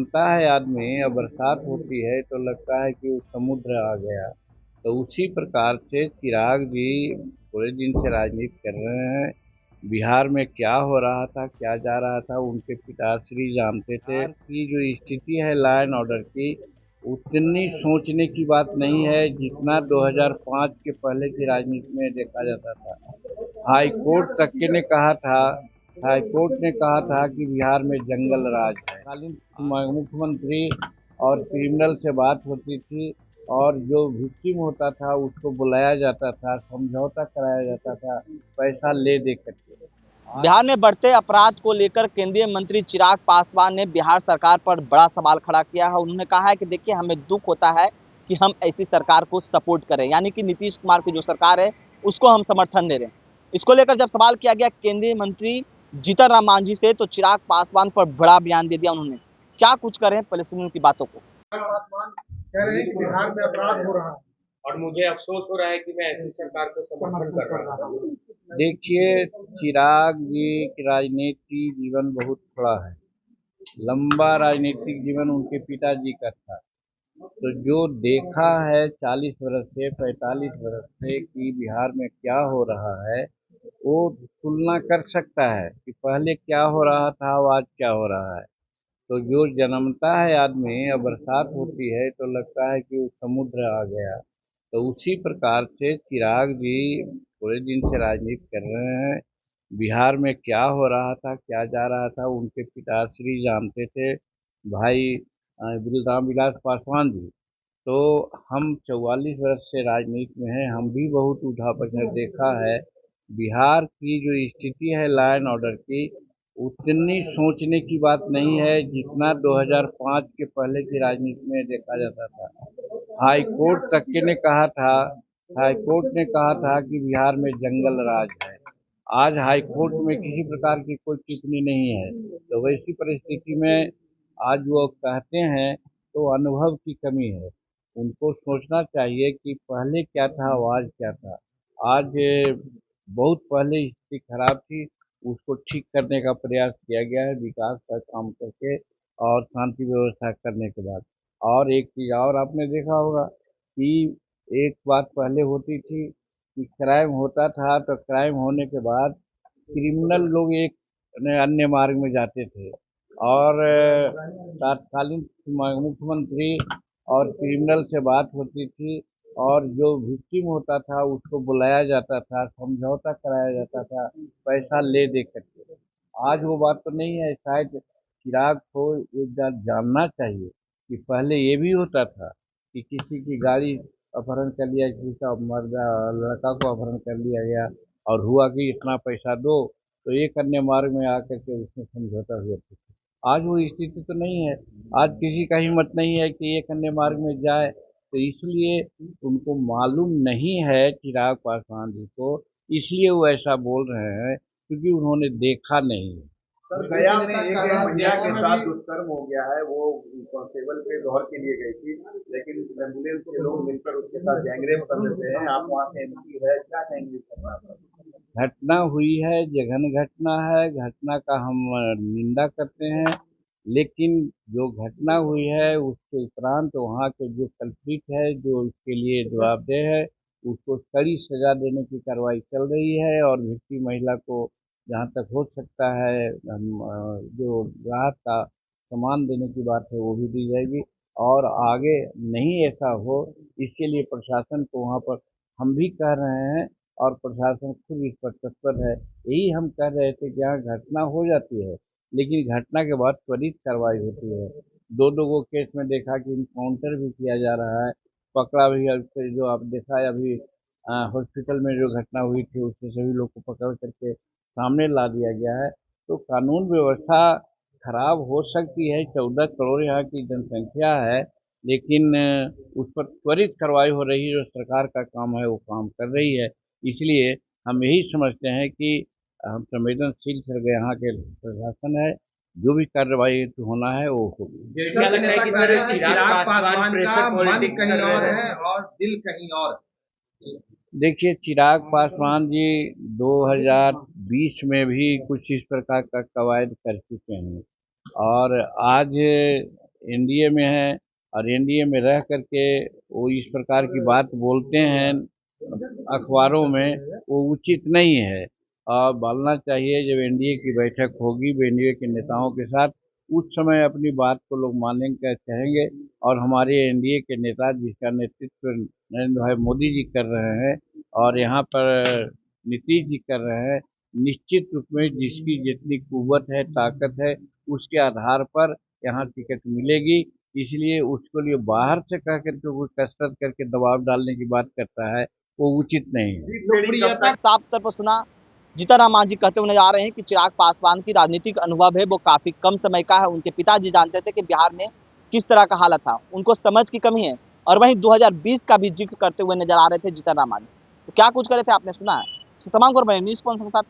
जन्मता है आदमी और बरसात होती है तो लगता है कि समुद्र आ गया। तो उसी प्रकार से चिराग जी पूरे दिन से राजनीति कर रहे हैं। बिहार में क्या हो रहा था, क्या जा रहा था, उनके पिताश्री जानते थे। बिहार की जो स्थिति है लॉ एंड ऑर्डर की, उतनी सोचने की बात नहीं है जितना 2005 के पहले की राजनीति में देखा जाता था। हाई कोर्ट तक के ने कहा था हाई कोर्ट ने कहा था कि बिहार में जंगल राज है। तत्कालीन मुख्यमंत्री और क्रिमिनल से बात होती थी और जो विक्टिम होता था उसको बुलाया जाता था, समझौता कराया जाता था, पैसा ले दे करके। बिहार में बढ़ते अपराध को लेकर केंद्रीय मंत्री चिराग पासवान ने बिहार सरकार पर बड़ा सवाल खड़ा किया है। उन्होंने कहा है कि देखिए, हमें दुख होता है कि हम ऐसी सरकार को सपोर्ट करें, यानी कि नीतीश कुमार की जो सरकार है उसको हम समर्थन दे रहे हैं। इसको लेकर जब सवाल किया गया केंद्रीय मंत्री जीतन राम मांझी से, तो चिराग पासवान पर बड़ा बयान दे दिया उन्होंने। क्या कुछ करें, पहले सुनिए उनकी बातों को। पासवान कह रहे हैं कि बिहार में अपराध हो रहा है और मुझे अफसोस हो रहा है कि मैं ऐसी सरकार को समर्थन कर रहा हूँ। देखिए, चिराग जी की राजनीति जीवन बहुत थोड़ा है। लंबा राजनीतिक जीवन उनके पिताजी का था। तो जो देखा है 40 वर्ष से 45 वर्ष से कि बिहार में क्या हो रहा है, वो तुलना कर सकता है कि पहले क्या हो रहा था और आज क्या हो रहा है। तो जो जन्मता है आदमी और बरसात होती है तो लगता है कि समुद्र आ गया। तो उसी प्रकार से चिराग जी पूरे दिन से राजनीति कर रहे हैं। बिहार में क्या हो रहा था, क्या जा रहा था, उनके पिताश्री जानते थे, भाई राम विलास पासवान जी। तो हम 44 वर्ष से राजनीति में हैं, हम भी बहुत उठा पचर देखा है। बिहार की जो स्थिति है लॉ एंड ऑर्डर की, उतनी सोचने की बात नहीं है जितना 2005 के पहले की राजनीति में देखा जाता था। हाई कोर्ट तक के ने कहा था हाई कोर्ट ने कहा था कि बिहार में जंगल राज है। आज हाई कोर्ट में किसी प्रकार की कोई टिप्पणी नहीं है। तो वैसी परिस्थिति में आज वो कहते हैं तो अनुभव की कमी है। उनको सोचना चाहिए कि पहले क्या था और आज क्या था। आज बहुत पहले स्थिति खराब थी, उसको ठीक करने का प्रयास किया गया है विकास का काम करके और शांति व्यवस्था करने के बाद। और एक चीज़ और आपने देखा होगा कि एक बात पहले होती थी कि क्राइम होता था तो क्राइम होने के बाद क्रिमिनल लोग एक अन्य मार्ग में जाते थे और तत्कालीन मुख्यमंत्री और क्रिमिनल से बात होती थी और जो विक्टिम होता था उसको बुलाया जाता था, समझौता कराया जाता था, पैसा ले दे करके। आज वो बात तो नहीं है। शायद चिराग को एक बात जानना चाहिए कि पहले ये भी होता था कि किसी की गाड़ी अपहरण कर लिया, किसी का मर्द लड़का को अपहरण कर लिया गया और हुआ कि इतना पैसा दो, तो एक अन्य मार्ग में आकर के उसमें समझौता हुआ था। आज वो स्थिति तो नहीं है। आज किसी का हिम्मत नहीं है कि एक अन्य मार्ग में जाए। तो इसलिए उनको मालूम नहीं है चिराग पासवान जी को, इसलिए वो ऐसा बोल रहे हैं क्योंकि उन्होंने देखा नहीं है। सर, गया में एक महिला के साथ दुष्कर्म हो गया है। वो कांस्टेबल पे गौर के लिए गई थी, लेकिन एम्बुलेंस के लोग मिलकर उसके साथ गैंगरेप कर देते हैं। आप वहाँ से एमपी है, क्या कहेंगे इस घटना पर? घटना हुई है, जघन्य घटना है, घटना का हम निंदा करते हैं। लेकिन जो घटना हुई है उसके उपरांत वहाँ के जो कल्प्रिट है, जो इसके लिए जवाबदेह है, उसको कड़ी सजा देने की कार्रवाई चल रही है और विक्टिम महिला को जहाँ तक हो सकता है हम जो राहत का सामान देने की बात है वो भी दी जाएगी। और आगे नहीं ऐसा हो, इसके लिए प्रशासन को वहाँ पर हम भी कह रहे हैं और प्रशासन खुद इस पर तत्पर है। यही हम कह रहे थे कि यहाँ घटना हो जाती है लेकिन घटना के बाद त्वरित कार्रवाई होती है। दो दो को केस में देखा कि इनकाउंटर भी किया जा रहा है, पकड़ा भी है। फिर जो आप देखा है अभी हॉस्पिटल में जो घटना हुई थी उससे सभी लोग को पकड़ करके सामने ला दिया गया है। तो कानून व्यवस्था खराब हो सकती है। 14 करोड़ यहाँ की जनसंख्या है, लेकिन उस पर त्वरित कार्रवाई हो रही है। जो सरकार का काम है वो काम कर रही है। इसलिए हम यही समझते हैं कि हम संवेदनशील सर यहाँ के प्रशासन है, जो भी कार्रवाई होना है वो होगी। क्या लगता है कि सर चिराग पासवान का मन कहीं और है और दिल कहीं और? देखिए, चिराग पासवान जी 2020 में भी कुछ इस प्रकार का कवायद कर चुके हैं और आज एनडीए में हैं और एनडीए में रह करके वो इस प्रकार की बात बोलते हैं अखबारों में, वो उचित नहीं है। और बोलना चाहिए जब एनडीए की बैठक होगी एनडीए के नेताओं के साथ, उस समय अपनी बात को लोग मानेंगे कहेंगे। और हमारे एनडीए के नेता जिसका नेतृत्व नरेंद्र भाई मोदी जी कर रहे हैं और यहाँ पर नीतीश जी कर रहे हैं, निश्चित रूप में जिसकी जितनी कुव्वत है, ताकत है, उसके आधार पर यहाँ टिकट मिलेगी। इसलिए उसको लिए बाहर से कह करके कोई कसरत करके दबाव डालने की बात करता है, वो उचित नहीं है। लोकप्रियता साफ तौर पर सुना, जीतनराम मांझी कहते हुए नजर आ रहे हैं कि चिराग पासवान की राजनीतिक अनुभव है वो काफी कम समय का है। उनके पिताजी जानते थे कि बिहार में किस तरह का हालत था, उनको समझ की कमी है। और वहीं 2020 का भी जिक्र करते हुए नजर आ रहे थे जीतनराम मांझी। तो क्या कुछ करे थे आपने सुना है। तमाम खबर न्यूज़ 5 के साथ